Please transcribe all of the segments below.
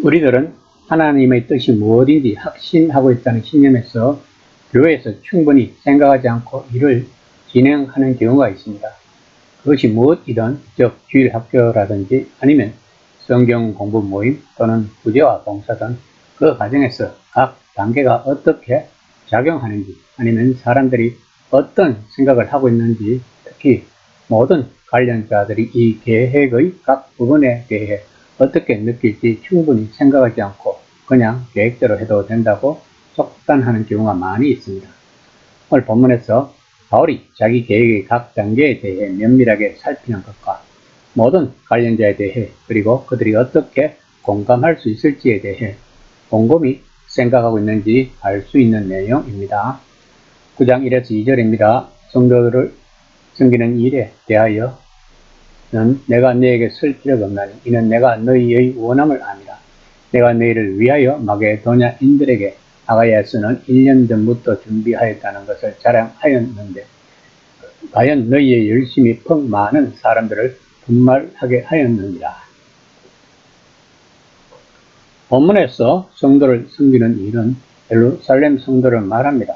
우리들은 하나님의 뜻이 무엇인지 확신하고 있다는 신념에서 교회에서 충분히 생각하지 않고 일을 진행하는 경우가 있습니다. 그것이 무엇이든, 즉 주일학교라든지 아니면 성경 공부 모임 또는 구제와 봉사든 그 과정에서 각 단계가 어떻게 작용하는지, 아니면 사람들이 어떤 생각을 하고 있는지, 특히 모든 관련자들이 이 계획의 각 부분에 대해 어떻게 느낄지 충분히 생각하지 않고 그냥 계획대로 해도 된다고 속단하는 경우가 많이 있습니다. 오늘 본문에서 바울이 자기 계획의 각 단계에 대해 면밀하게 살피는 것과 모든 관련자에 대해, 그리고 그들이 어떻게 공감할 수 있을지에 대해 곰곰이 생각하고 있는지 알 수 있는 내용입니다. 9장 1에서 2절입니다. 성도들을 섬기는 일에 대하여는 내가 너에게 쓸 필요가 없나니 이는 내가 너희의 원함을 아니라 내가 너희를 위하여 마게도냐인들에게 아가야에서는 1년 전부터 준비하였다는 것을 자랑하였는데 과연 너희의 열심이 퍽 많은 사람들을 분말하게 하였느니라. 본문에서 성도를 섬기는 일은 예루살렘 성도를 말합니다.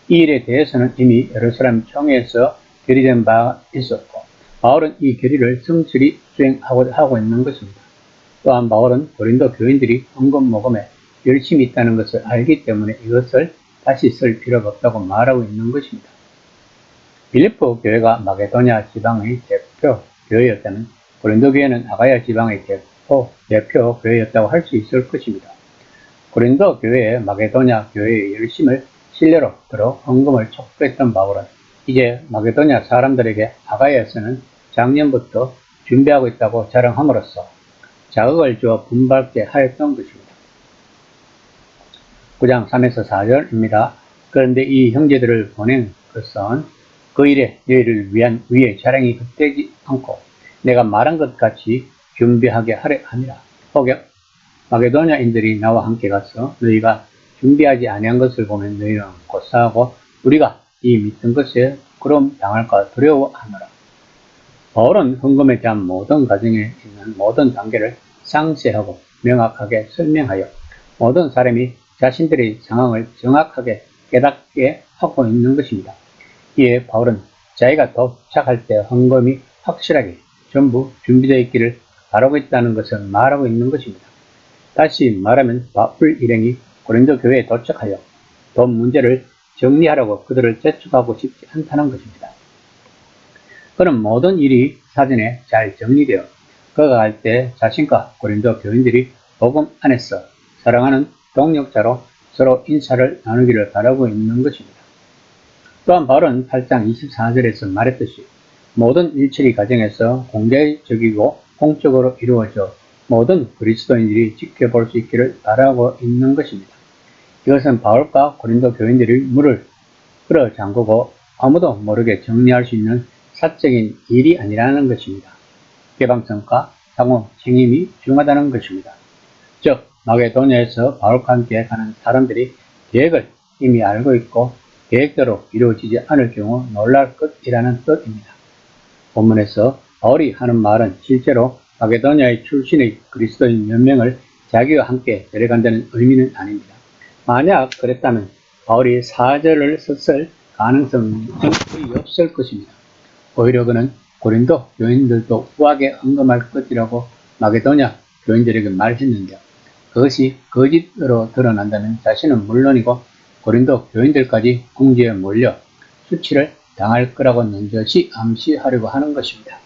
이 일에 대해서는 이미 예루살렘 총회에서 결의된 바 있었고 바울은 이 결의를 성실히 수행하고 있는 것입니다. 또한 바울은 고린도 교인들이 헌금 모금에 열심히 있다는 것을 알기 때문에 이것을 다시 쓸 필요가 없다고 말하고 있는 것입니다. 빌립보 교회가 마게도냐 지방의 대표 교회였다면 고린도 교회는 아가야 지방의 대표 교회였다고 할 수 있을 것입니다. 고린도 교회의 마게도냐 교회의 열심을 신뢰로 들어 헌금을 촉구했던 바울은 이제 마게도냐 사람들에게 아가야에서는 작년부터 준비하고 있다고 자랑함으로써 자극을 주어 분발케 하였던 것입니다. 9장 3에서 4절입니다. 그런데 이 형제들을 보낸 것은 그 일에 너희를 위한 위의 자랑이 헛되지 않고 내가 말한 것 같이 준비하게 하려 함이라. 혹여 마게도냐인들이 나와 함께 가서 너희가 준비하지 아니한 것을 보면 너희는 고사하고 우리가 이 믿던 것에 그럼 당할까 두려워하노라. 바울은 헌금에 대한 모든 과정에 있는 모든 단계를 상세하고 명확하게 설명하여 모든 사람이 자신들의 상황을 정확하게 깨닫게 하고 있는 것입니다. 이에 바울은 자기가 도착할 때 헌금이 확실하게 전부 준비되어 있기를 바라고 있다는 것을 말하고 있는 것입니다. 다시 말하면 바울 일행이 고린도 교회에 도착하여 돈 문제를 정리하려고 그들을 재촉하고 싶지 않다는 것입니다. 그는 모든 일이 사전에 잘 정리되어 그가 갈 때 자신과 고린도 교인들이 복음 안에서 사랑하는 동력자로 서로 인사를 나누기를 바라고 있는 것입니다. 또한 바울은 8장 24절에서 말했듯이 모든 일처리 과정에서 공개적이고 공적으로 이루어져 모든 그리스도인들이 지켜볼 수 있기를 바라고 있는 것입니다. 이것은 바울과 고린도 교인들이 물을 끌어 잠그고 아무도 모르게 정리할 수 있는 사적인 일이 아니라는 것입니다. 개방성과 상호 책임이 중요하다는 것입니다. 즉 마게도냐에서 바울과 함께 가는 사람들이 계획을 이미 알고 있고 계획대로 이루어지지 않을 경우 놀랄 것이라는 뜻입니다. 본문에서 바울이 하는 말은 실제로 마게도냐의 출신의 그리스도인 몇 명을 자기와 함께 데려간다는 의미는 아닙니다. 만약 그랬다면 바울이 4절을 썼을 가능성은 거의 없을 것입니다. 오히려 그는 고린도 교인들도 후하게 헌금할 것이라고 마게도냐 교인들에게 말했는데 그것이 거짓으로 드러난다면 자신은 물론이고 고린도 교인들까지 궁지에 몰려 수치를 당할 거라고 넌저시 암시하려고 하는 것입니다.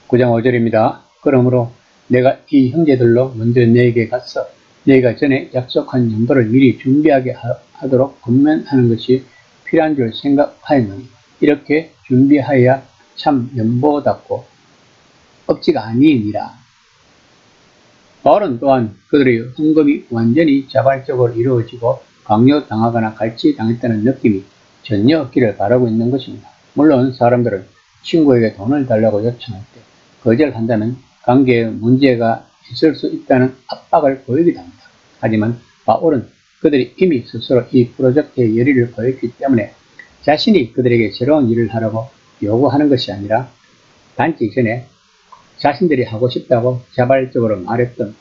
9장 5절입니다. 그러므로 내가 이 형제들로 먼저 너에게 가서 너희가 전에 약속한 연보를 미리 준비하게 하도록 권면하는 것이 필요한 줄 생각하였노니 이렇게 준비하여야 참 연보답고 억지가 아니니라. 바울은 또한 그들의 헌금이 완전히 자발적으로 이루어지고 강요당하거나 갈취당했다는 느낌이 전혀 없기를 바라고 있는 것입니다. 물론 사람들은 친구에게 돈을 달라고 요청할 때 거절한다면 관계에 문제가 있을 수 있다는 압박을 보이기도 합니다. 하지만 바울은 그들이 이미 스스로 이 프로젝트에 열의를 보였기 때문에 자신이 그들에게 새로운 일을 하라고 요구하는 것이 아니라 단지 전에 자신들이 하고 싶다고 자발적으로 말했던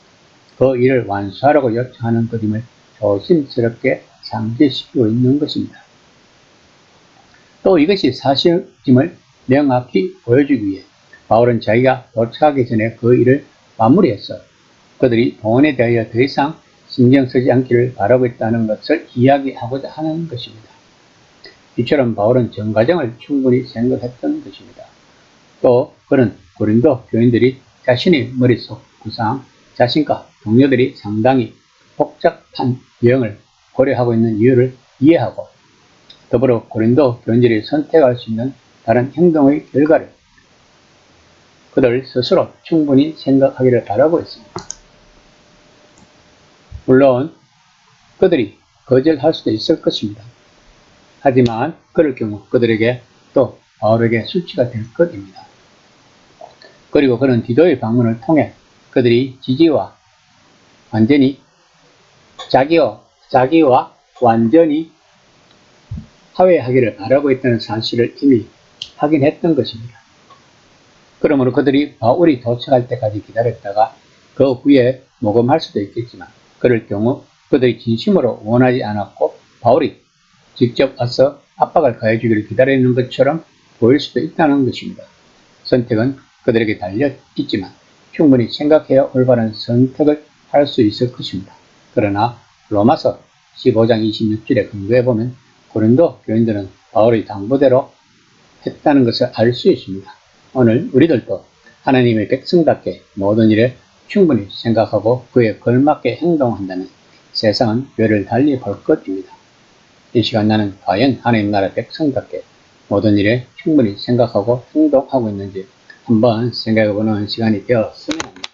그 일을 완수하라고 요청하는 것임을 조심스럽게 상기시키고 있는 것입니다. 또 이것이 사실임을 명확히 보여주기 위해 바울은 자기가 도착하기 전에 그 일을 마무리해서 그들이 돈에 대하여 더 이상 신경 쓰지 않기를 바라고 있다는 것을 이야기하고자 하는 것입니다. 이처럼 바울은 전 과정을 충분히 생각했던 것입니다. 또 그는 고린도 교인들이 자신의 머릿속 구상, 자신과 동료들이 상당히 복잡한 유형을 고려하고 있는 이유를 이해하고 더불어 고린도 교인들이 선택할 수 있는 다른 행동의 결과를 그들 스스로 충분히 생각하기를 바라고 있습니다. 물론 그들이 거절할 수도 있을 것입니다. 하지만 그럴 경우 그들에게 또 바울에게 수치가 될 것입니다. 그리고 그는 디도의 방문을 통해 그들이 자기와 완전히 화해하기를 바라고 있다는 사실을 이미 확인했던 것입니다. 그러므로 그들이 바울이 도착할 때까지 기다렸다가 그 후에 모금할 수도 있겠지만 그럴 경우 그들이 진심으로 원하지 않았고 바울이 직접 와서 압박을 가해주기를 기다리는 것처럼 보일 수도 있다는 것입니다. 선택은 그들에게 달려 있지만 충분히 생각해야 올바른 선택을 할 수 있을 것입니다. 그러나 로마서 15장 26절에 근거해보면 고린도 교인들은 바울의 당부대로 했다는 것을 알 수 있습니다. 오늘 우리들도 하나님의 백성답게 모든 일에 충분히 생각하고 그에 걸맞게 행동한다면 세상은 뇌를 달리 볼 것입니다. 이 시간 나는 과연 하나님 나라 백성답게 모든 일에 충분히 생각하고 행동하고 있는지 한번 생각해보는 시간이 되었으면 합니다.